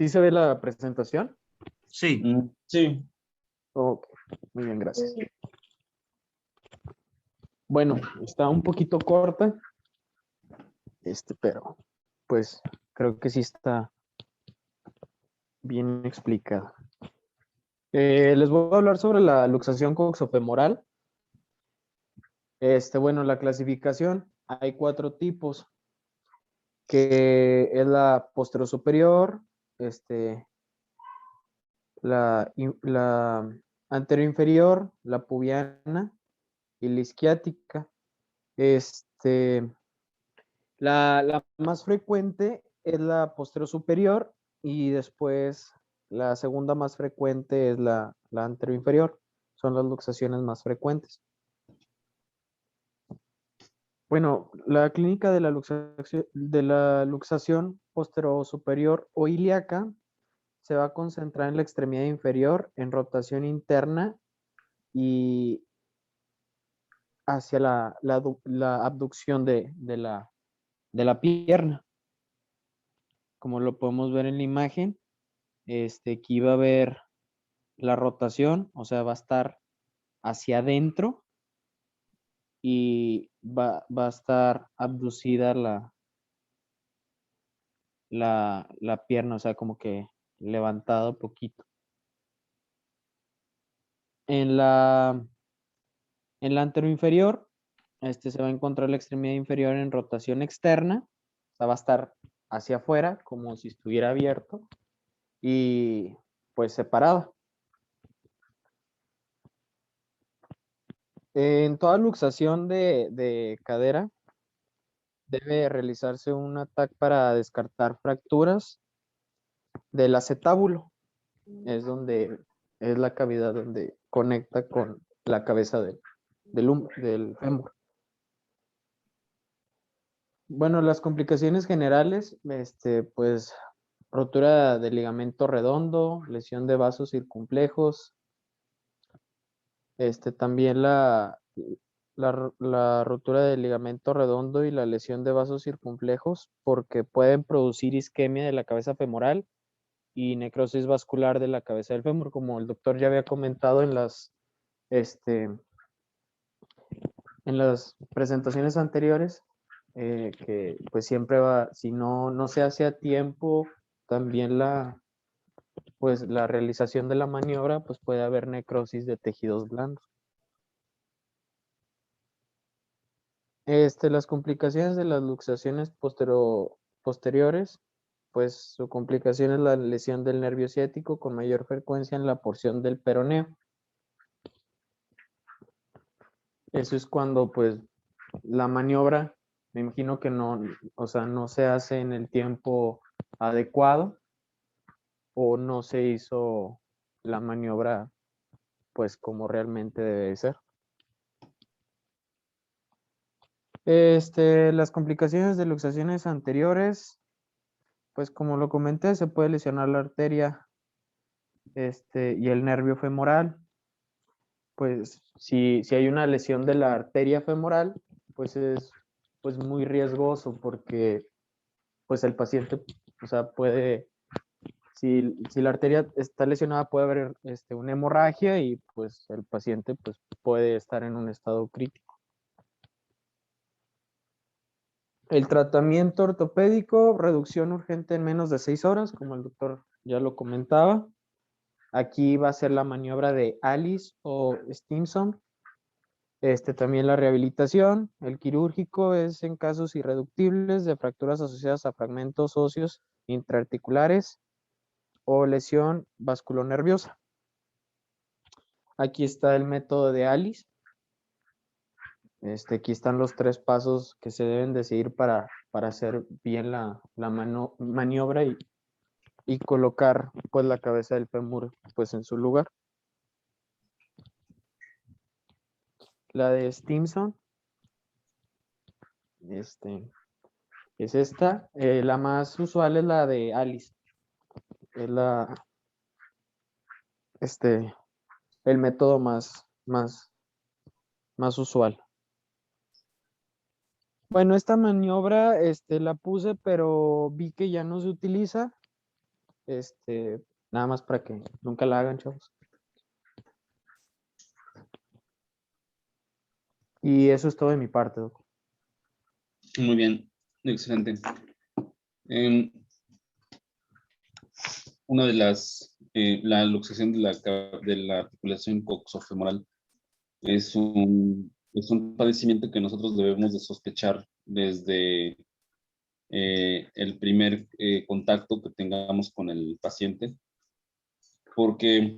¿Sí se ve la presentación? Sí. Sí. Ok, muy bien, gracias. Bueno, está un poquito corta, pero pues creo que sí está bien explicada. Les voy a hablar sobre la luxación coxofemoral. Bueno, la clasificación, hay 4 tipos, que es la posterior-superior, la anterior-inferior, la pubiana y la isquiática. La más frecuente es la posterior-superior y después la segunda más frecuente es la anterior-inferior. Son las luxaciones más frecuentes. Bueno, la clínica de la luxación posterior-superior o ilíaca se va a concentrar en la extremidad inferior, en rotación interna y hacia la abducción de la pierna. Como lo podemos ver en la imagen, aquí va a haber la rotación, o sea, va a estar hacia adentro y va a estar abducida la pierna, o sea, como que levantado poquito. En la anteroinferior, se va a encontrar la extremidad inferior en rotación externa, o sea, va a estar hacia afuera, como si estuviera abierto, y pues separado. En toda luxación de cadera, debe realizarse un ataque para descartar fracturas del acetábulo. Es la cavidad donde conecta con la cabeza del fémur. Bueno, las complicaciones generales, pues rotura del ligamento redondo, lesión de vasos circunflejos, también la rotura del ligamento redondo y la lesión de vasos circunflejos, porque pueden producir isquemia de la cabeza femoral y necrosis vascular de la cabeza del fémur, como el doctor ya había comentado en las presentaciones anteriores, que pues siempre si no se hace a tiempo, también pues la realización de la maniobra, pues puede haber necrosis de tejidos blandos. Las complicaciones de las luxaciones posteriores, pues su complicación es la lesión del nervio ciático con mayor frecuencia en la porción del peroneo. Eso es cuando pues la maniobra, me imagino que no, o sea, no se hace en el tiempo adecuado o no se hizo la maniobra pues como realmente debe ser. Las complicaciones de luxaciones anteriores, pues como lo comenté, se puede lesionar la arteria y el nervio femoral. Pues si hay una lesión de la arteria femoral, pues es pues muy riesgoso porque pues el paciente, o sea, si la arteria está lesionada puede haber una hemorragia y pues el paciente pues puede estar en un estado crítico. El tratamiento ortopédico, reducción urgente en menos de 6 horas, como el doctor ya lo comentaba. Aquí va a ser la maniobra de Alice o Stimson. También la rehabilitación, el quirúrgico es en casos irreductibles de fracturas asociadas a fragmentos óseos intraarticulares o lesión vasculonerviosa. Aquí está el método de Alice. Aquí están los 3 pasos que se deben de seguir para hacer bien la maniobra y colocar pues la cabeza del fémur pues en su lugar. La de Stimson, es esta. La más usual es la de Alice. Es el método más usual. Bueno, esta maniobra la puse, pero vi que ya no se utiliza. Nada más para que nunca la hagan, chavos. Y eso es todo de mi parte, Doc. Muy bien, excelente. Una de la luxación de la articulación coxofemoral es un padecimiento que nosotros debemos de sospechar desde el primer contacto que tengamos con el paciente, porque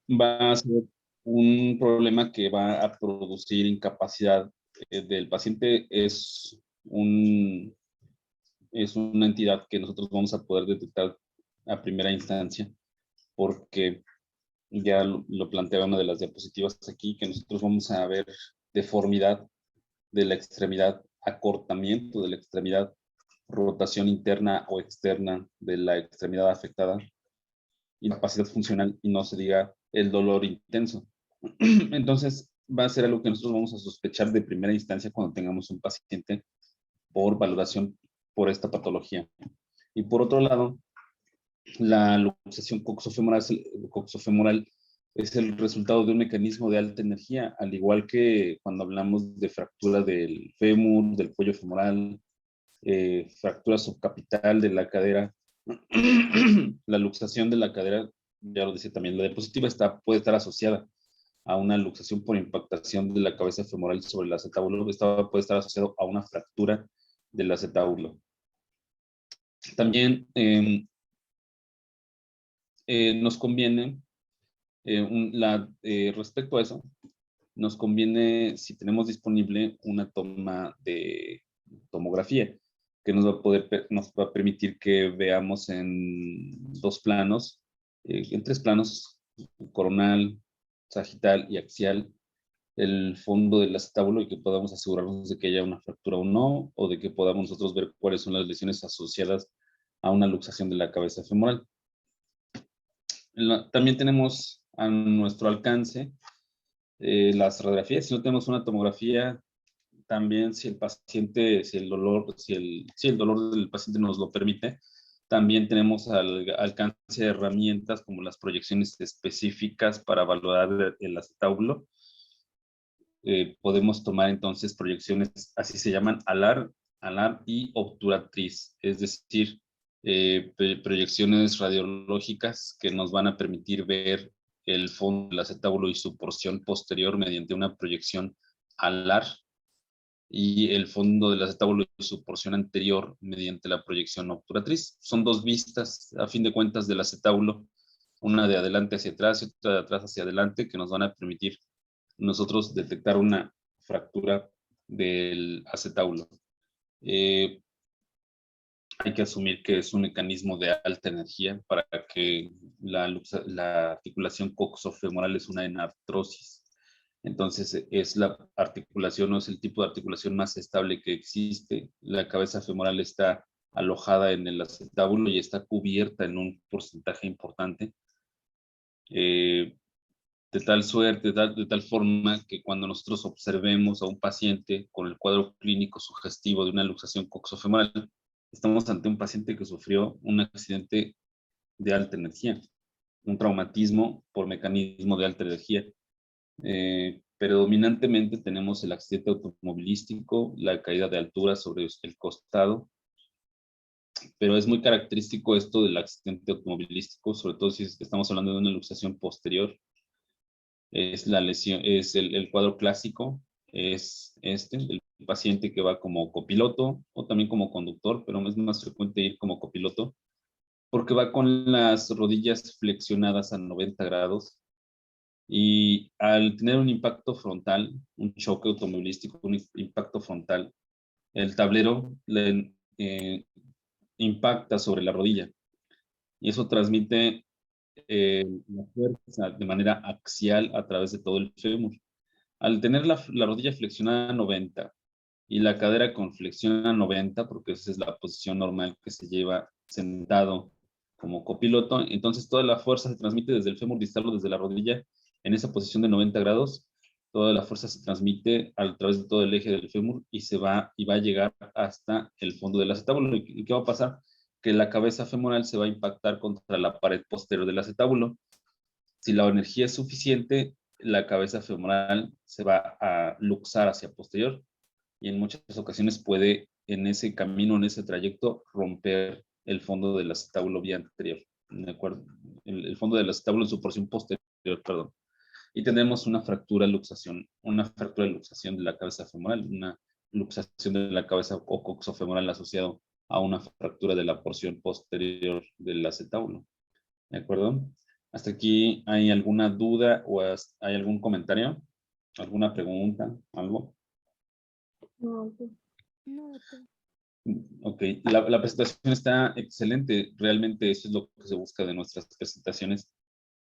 va a ser un problema que va a producir incapacidad del paciente. Es una entidad que nosotros vamos a poder detectar a primera instancia, porque ya lo planteaba una de las diapositivas aquí, que nosotros vamos a ver deformidad de la extremidad, acortamiento de la extremidad, rotación interna o externa de la extremidad afectada, incapacidad funcional y no se diga el dolor intenso. Entonces, va a ser algo que nosotros vamos a sospechar de primera instancia cuando tengamos un paciente por valoración por esta patología. Y por otro lado, la luxación coxofemoral es el resultado de un mecanismo de alta energía, al igual que cuando hablamos de fractura del fémur, del cuello femoral, fractura subcapital de la cadera. La luxación de la cadera, ya lo decía también, la diapositiva puede estar asociada a una luxación por impactación de la cabeza femoral sobre el acetábulo. Esta puede estar asociado a una fractura del acetábulo. También nos conviene, respecto a eso, nos conviene, si tenemos disponible, una toma de tomografía que nos va a permitir que veamos en dos planos, en tres planos, coronal, sagital y axial, el fondo del acetábulo, y que podamos asegurarnos de que haya una fractura o no, o de que podamos nosotros ver cuáles son las lesiones asociadas a una luxación de la cabeza femoral. También tenemos a nuestro alcance las radiografías. Si no tenemos una tomografía, también si el dolor del paciente nos lo permite, también tenemos al alcance de herramientas como las proyecciones específicas para valorar el acetábulo. Podemos tomar entonces proyecciones, así se llaman, alar y obturatriz, es decir, proyecciones radiológicas que nos van a permitir ver el fondo del acetábulo y su porción posterior mediante una proyección alar, y el fondo del acetábulo y su porción anterior mediante la proyección obturatriz. Son dos vistas, a fin de cuentas, del acetábulo, una de adelante hacia atrás y otra de atrás hacia adelante, que nos van a permitir nosotros detectar una fractura del acetábulo. Hay que asumir que es un mecanismo de alta energía para que la articulación coxofemoral es una enartrosis. Entonces es la articulación, no es el tipo de articulación más estable que existe. La cabeza femoral está alojada en el acetábulo y está cubierta en un porcentaje importante. De tal suerte, de tal forma que cuando nosotros observemos a un paciente con el cuadro clínico sugestivo de una luxación coxofemoral, estamos ante un paciente que sufrió un accidente de alta energía, un traumatismo por mecanismo de alta energía. Predominantemente tenemos el accidente automovilístico, la caída de altura sobre el costado, pero es muy característico esto del accidente automovilístico, sobre todo si estamos hablando de una luxación posterior. Es la lesión, es el cuadro clásico, es el paciente que va como copiloto o también como conductor, pero es más frecuente ir como copiloto porque va con las rodillas flexionadas a 90 grados, y al tener un impacto frontal, un choque automovilístico, un impacto frontal, el tablero le impacta sobre la rodilla y eso transmite la fuerza de manera axial a través de todo el fémur. Al tener la rodilla flexionada a 90 y la cadera con flexión a 90, porque esa es la posición normal que se lleva sentado como copiloto, entonces toda la fuerza se transmite desde el fémur distal o desde la rodilla en esa posición de 90 grados. Toda la fuerza se transmite a través de todo el eje del fémur y va a llegar hasta el fondo del acetábulo. ¿Y qué va a pasar? que la cabeza femoral se va a impactar contra la pared posterior del acetábulo. Si la energía es suficiente, la cabeza femoral se va a luxar hacia posterior y en muchas ocasiones puede en ese camino, en ese trayecto, romper el fondo del acetábulo vía anterior. ¿De acuerdo? El fondo del acetábulo en su porción posterior, perdón. Y tenemos una fractura de luxación de la cabeza femoral, una luxación de la cabeza o coxofemoral asociado a una fractura de la porción posterior del acetábulo. ¿De acuerdo? ¿Hasta aquí hay alguna duda o hay algún comentario? ¿Alguna pregunta? ¿Algo? No, no. Ok, la presentación está excelente. Realmente eso es lo que se busca de nuestras presentaciones,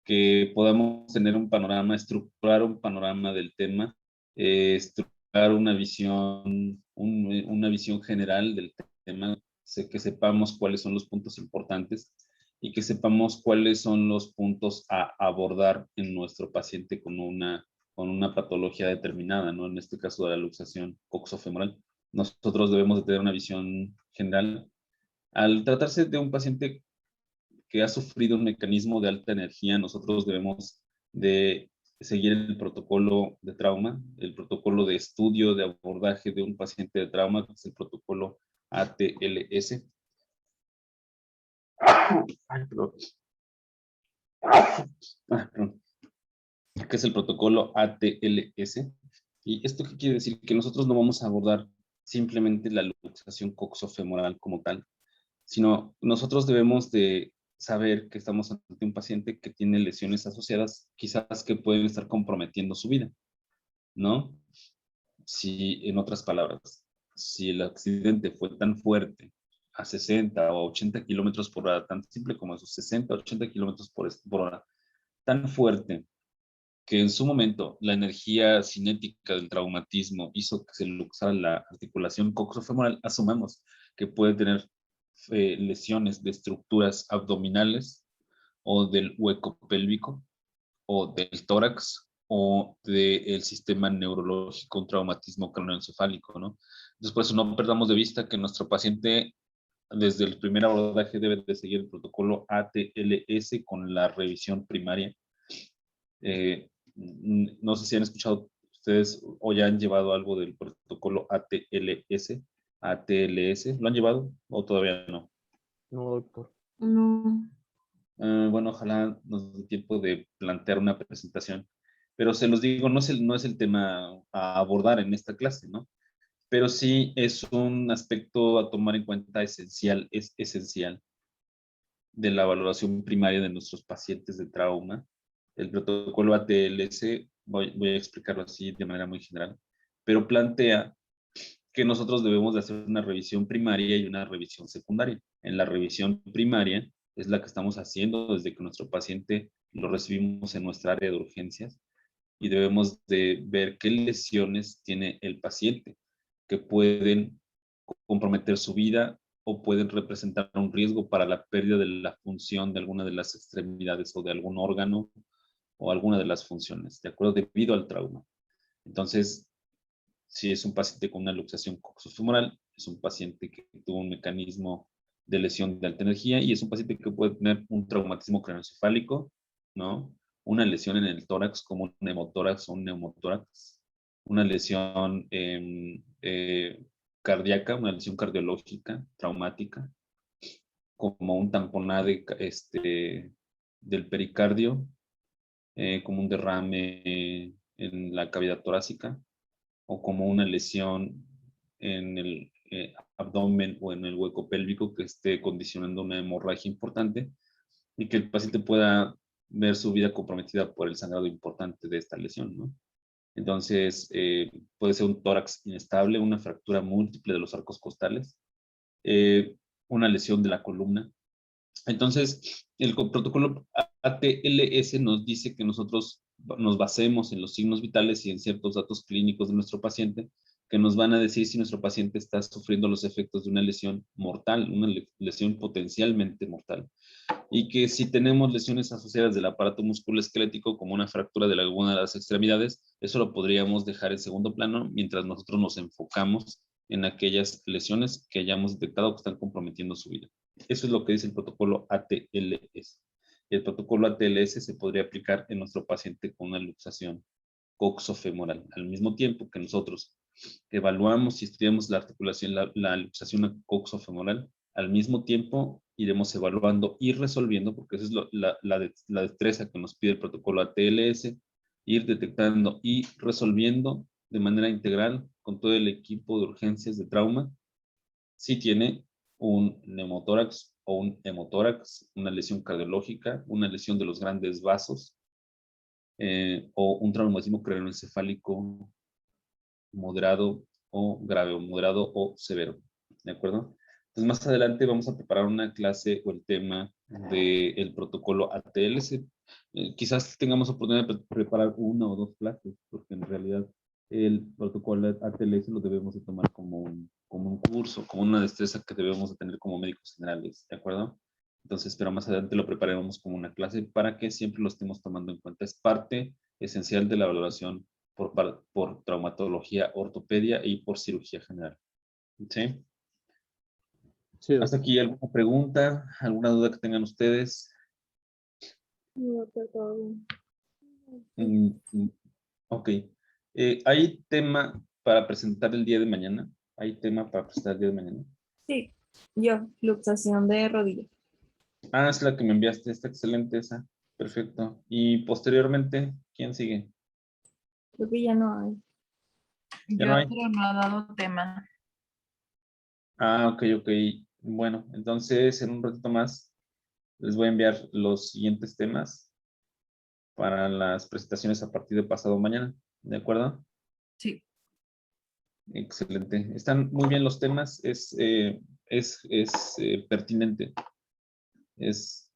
que podamos tener un panorama, estructurar un panorama del tema, estructurar una visión, una visión general del tema, que sepamos cuáles son los puntos importantes y que sepamos cuáles son los puntos a abordar en nuestro paciente con una patología determinada, ¿no? En este caso de la luxación coxofemoral. Nosotros debemos de tener una visión general. Al tratarse de un paciente que ha sufrido un mecanismo de alta energía, nosotros debemos de seguir el protocolo de trauma, el protocolo de estudio de abordaje de un paciente de trauma, que es el protocolo ATLS. Ay, perdón. Perdón. Que es el protocolo ATLS. ¿Y esto qué quiere decir? Que nosotros no vamos a abordar simplemente la luxación coxofemoral como tal, sino nosotros debemos de saber que estamos ante un paciente que tiene lesiones asociadas, quizás que pueden estar comprometiendo su vida, ¿no? Si, en otras palabras, si el accidente fue tan fuerte a 60 o 80 kilómetros por hora, tan simple como esos 60 o 80 kilómetros por hora, tan fuerte que en su momento la energía cinética del traumatismo hizo que se luxara la articulación coxofemoral, asumamos que puede tener lesiones de estructuras abdominales o del hueco pélvico o del tórax o del sistema neurológico, un traumatismo craneoencefálico, ¿no? Entonces, por eso no perdamos de vista que nuestro paciente desde el primer abordaje debe de seguir el protocolo ATLS con la revisión primaria. No sé si han escuchado ustedes o ya han llevado algo del protocolo ATLS. ATLS, ¿lo han llevado o todavía no? No, doctor. No. Bueno, ojalá nos dé tiempo de plantear una presentación, pero se los digo, no es el tema a abordar en esta clase, ¿no? Pero sí es un aspecto a tomar en cuenta esencial, es esencial de la valoración primaria de nuestros pacientes de trauma. El protocolo ATLS, voy a explicarlo así de manera muy general, pero plantea que nosotros debemos de hacer una revisión primaria y una revisión secundaria. En la revisión primaria es la que estamos haciendo desde que nuestro paciente lo recibimos en nuestra área de urgencias y debemos de ver qué lesiones tiene el paciente que pueden comprometer su vida o pueden representar un riesgo para la pérdida de la función de alguna de las extremidades o de algún órgano o alguna de las funciones, ¿de acuerdo? Debido al trauma. Entonces, si es un paciente con una luxación coxofemoral, es un paciente que tuvo un mecanismo de lesión de alta energía y es un paciente que puede tener un traumatismo craneoencefálico, ¿no? Una lesión en el tórax como un hemotórax o un neumotórax, una lesión cardíaca, una lesión cardiológica traumática, como un tamponade del pericardio, como un derrame en la cavidad torácica, o como una lesión en el abdomen o en el hueco pélvico que esté condicionando una hemorragia importante y que el paciente pueda ver su vida comprometida por el sangrado importante de esta lesión, ¿no? Entonces, puede ser un tórax inestable, una fractura múltiple de los arcos costales, una lesión de la columna. Entonces, el protocolo ATLS nos dice que nosotros nos basemos en los signos vitales y en ciertos datos clínicos de nuestro paciente que nos van a decir si nuestro paciente está sufriendo los efectos de una lesión mortal, una lesión potencialmente mortal. Y que si tenemos lesiones asociadas del aparato musculoesquelético, como una fractura de alguna de las extremidades, eso lo podríamos dejar en segundo plano mientras nosotros nos enfocamos en aquellas lesiones que hayamos detectado que están comprometiendo su vida. Eso es lo que dice el protocolo ATLS. El protocolo ATLS se podría aplicar en nuestro paciente con una luxación coxofemoral. Al mismo tiempo que nosotros evaluamos y estudiamos la articulación, la luxación coxofemoral, al mismo tiempo iremos evaluando y resolviendo, porque esa es la destreza que nos pide el protocolo ATLS, ir detectando y resolviendo de manera integral con todo el equipo de urgencias de trauma, si tiene un neumotórax o un hemotórax, una lesión cardiológica, una lesión de los grandes vasos, o un traumatismo craneoencefálico moderado o grave, o moderado o severo, ¿de acuerdo? Entonces más adelante vamos a preparar una clase o el tema del protocolo ATLS. Quizás tengamos oportunidad de preparar una o dos clases, porque en realidad el protocolo ATLS lo debemos de tomar como un curso, como una destreza que debemos de tener como médicos generales, ¿de acuerdo? Entonces, pero más adelante lo prepararemos como una clase para que siempre lo estemos tomando en cuenta. Es parte esencial de la valoración por traumatología, ortopedia y por cirugía general. ¿Sí? Sí, Hasta doctor. aquí alguna pregunta, alguna duda que tengan ustedes. No, doctor, todo bien. Ok. ¿Hay tema para presentar el día de mañana? ¿Hay tema para presentar el día de mañana? Sí, yo, luxación de rodilla. Ah, es la que me enviaste, está excelente esa. Perfecto. Y posteriormente, ¿quién sigue? Creo que ya no hay. ¿Ya no hay? Pero no ha dado tema. Ah, ok, ok. Bueno, entonces en un ratito más les voy a enviar los siguientes temas para las presentaciones a partir de pasado mañana. ¿De acuerdo? Sí. Excelente. Están muy bien los temas. Es pertinente. Es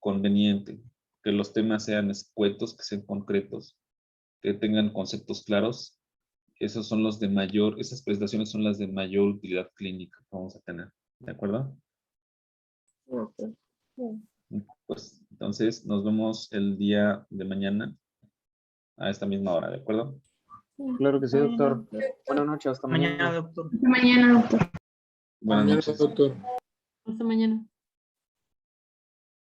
conveniente que los temas sean escuetos, que sean concretos, que tengan conceptos claros. Esos son los de mayor, esas presentaciones son las de mayor utilidad clínica que vamos a tener. ¿De acuerdo? Sí, doctor. Bien. Pues entonces nos vemos el día de mañana a esta misma hora, ¿de acuerdo? Sí. Claro que sí, Mañana, doctor. Buenas noches, hasta mañana. Mañana, doctor. Hasta mañana, doctor. Buenas noches. doctor. Hasta mañana.